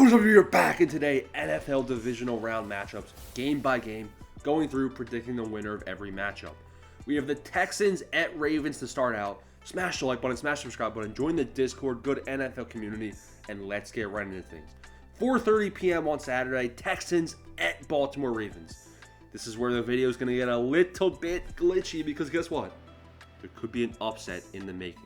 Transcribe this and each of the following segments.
What's up, you're back in today NFL divisional round matchups, game by game, going through predicting the winner of every matchup. We have the Texans at Ravens to start out. Smash the like button, smash the subscribe button, join the Discord, good NFL community, and let's get right into things. 4:30 p.m. on Saturday, Texans at Baltimore Ravens. This is where the video is going to get a little bit glitchy because guess what? There could be an upset in the making.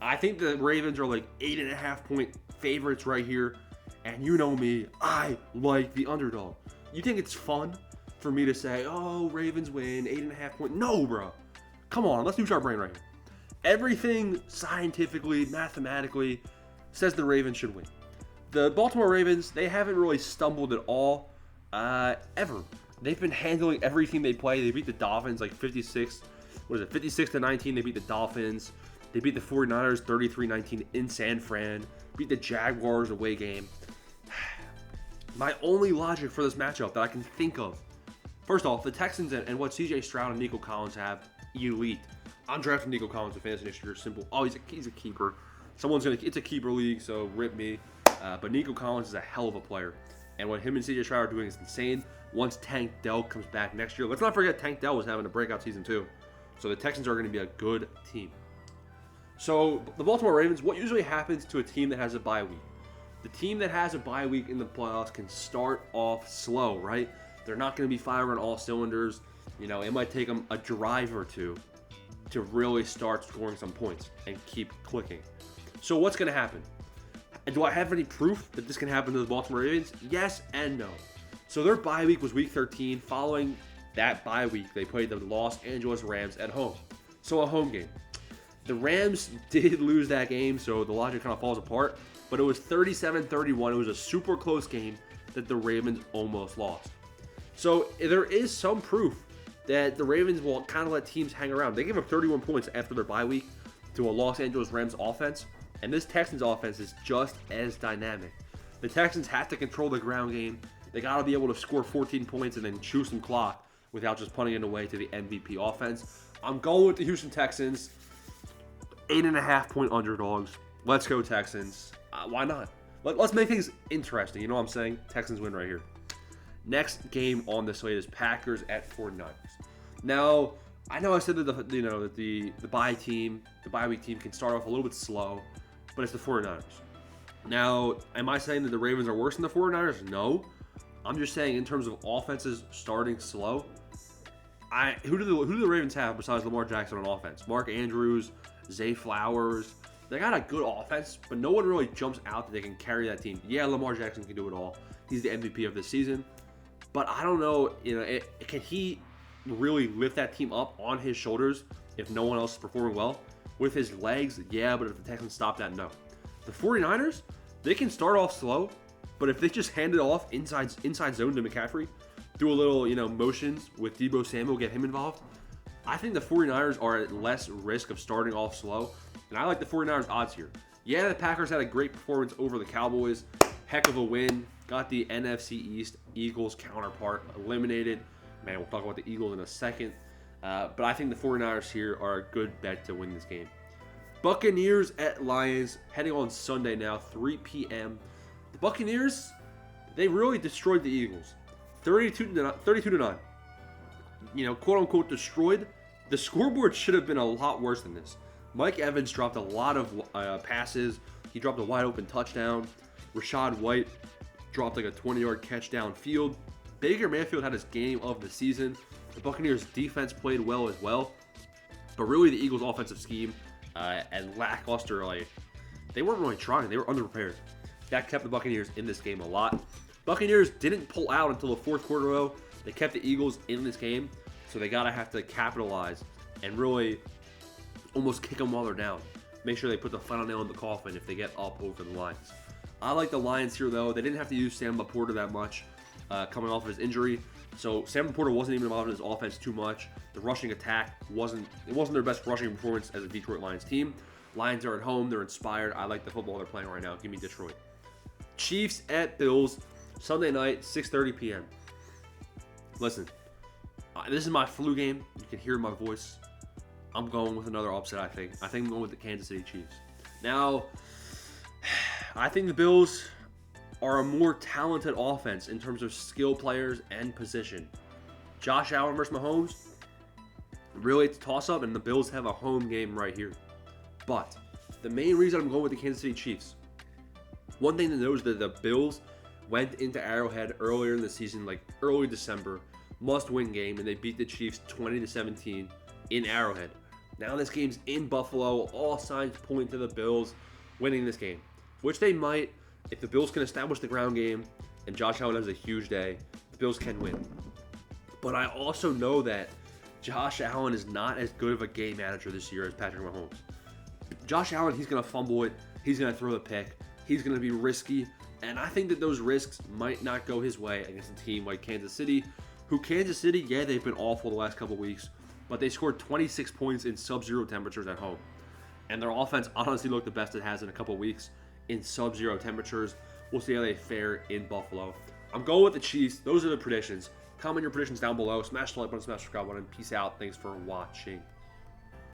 I think the Ravens are like 8.5 point favorites right here. And you know me, I like the underdog. You think it's fun for me to say, oh, Ravens win, 8.5 point? No, bro. Come on, let's use our brain right here. Everything scientifically, mathematically says the Ravens should win. The Baltimore Ravens, they haven't really stumbled at all, ever. They've been handling everything they play. They beat the Dolphins like 56-19. They beat the Dolphins. They beat the 49ers 33-19 in San Fran. Beat the Jaguars away game. My only logic for this matchup that I can think of, first off, the Texans and what CJ Stroud and Nico Collins have, elite. I'm drafting Nico Collins in fantasy next year. Simple. Oh, he's a keeper. It's a keeper league, so rip me. But Nico Collins is a hell of a player, and what him and CJ Stroud are doing is insane. Once Tank Dell comes back next year, let's not forget Tank Dell was having a breakout season too. So the Texans are going to be a good team. So the Baltimore Ravens, what usually happens to a team that has a bye week? The team that has a bye week in the playoffs can start off slow, right? They're not going to be firing all cylinders. You know, it might take them a drive or two to really start scoring some points and keep clicking. So what's going to happen? Do I have any proof that this can happen to the Baltimore Ravens? Yes and no. So their bye week was week 13. Following that bye week, they played the Los Angeles Rams at home. So a home game. The Rams did lose that game, so the logic kind of falls apart. But it was 37-31. It was a super close game that the Ravens almost lost. So there is some proof that the Ravens will kind of let teams hang around. They gave up 31 points after their bye week to a Los Angeles Rams offense. And this Texans offense is just as dynamic. The Texans have to control the ground game. They got to be able to score 14 points and then chew some clock without just punting it away to the MVP offense. I'm going with the Houston Texans. 8.5 point underdogs. Let's go Texans. Why not? Let's make things interesting. You know what I'm saying? Texans win right here. Next game on the slate is Packers at 49ers. Now, I know I said that the bye week team can start off a little bit slow, but it's the 49ers. Now, am I saying that the Ravens are worse than the 49ers? No. I'm just saying in terms of offenses starting slow, who do the Ravens have besides Lamar Jackson on offense? Mark Andrews, Zay Flowers. They got a good offense, but no one really jumps out that they can carry that team. Yeah, Lamar Jackson can do it all. He's the MVP of this season. But I don't know, can he really lift that team up on his shoulders if no one else is performing well? With his legs, yeah, but if the Texans stop that, no. The 49ers, they can start off slow, but if they just hand it off inside zone to McCaffrey, do a little, motions with Deebo Samuel, get him involved, I think the 49ers are at less risk of starting off slow. And I like the 49ers odds here. Yeah, the Packers had a great performance over the Cowboys. Heck of a win. Got the NFC East Eagles counterpart eliminated. Man, we'll talk about the Eagles in a second. But I think the 49ers here are a good bet to win this game. Buccaneers at Lions, heading on Sunday now, 3 p.m. The Buccaneers, they really destroyed the Eagles. 32-9. Quote-unquote destroyed. The scoreboard should have been a lot worse than this. Mike Evans dropped a lot of passes. He dropped a wide-open touchdown. Rashad White dropped like a 20-yard catch downfield. Baker Mayfield had his game of the season. The Buccaneers' defense played well as well. But really, the Eagles' offensive scheme and lackluster, they weren't really trying. They were underprepared. That kept the Buccaneers in this game a lot. Buccaneers didn't pull out until the fourth quarter, though. They kept the Eagles in this game, so they have to capitalize and really almost kick them while they're down. Make sure they put the final nail in the coffin if they get up over the Lions. I like the Lions here, though. They didn't have to use Sam Laporta that much coming off of his injury. So Sam Laporta wasn't even involved in his offense too much. The rushing attack wasn't their best rushing performance as a Detroit Lions team. Lions are at home. They're inspired. I like the football they're playing right now. Give me Detroit. Chiefs at Bills, Sunday night, 6:30 p.m. Listen, this is my flu game. You can hear my voice. I'm going with another upset, I think. I'm going with the Kansas City Chiefs. Now, I think the Bills, are a more talented offense in terms of skill players and position. Josh Allen versus Mahomes, really it's a toss-up, and the Bills have a home game right here. But the main reason I'm going with the Kansas City Chiefs, one thing to note is that the Bills went into Arrowhead earlier in the season, like early December, must-win game, and they beat the Chiefs 20-17 in Arrowhead. Now this game's in Buffalo. All signs point to the Bills winning this game, which they might. If the Bills can establish the ground game and Josh Allen has a huge day, the Bills can win. But I also know that Josh Allen is not as good of a game manager this year as Patrick Mahomes. Josh Allen, he's going to fumble it. He's going to throw the pick. He's going to be risky. And I think that those risks might not go his way against a team like Kansas City, who Kansas City, yeah, they've been awful the last couple weeks, but they scored 26 points in sub-zero temperatures at home. And their offense honestly looked the best it has in a couple weeks in sub-zero temperatures. We'll see how they fare in Buffalo. I'm going with the Chiefs. Those are the predictions. Comment your predictions down below. Smash the like button, smash the subscribe button. Peace out. Thanks for watching.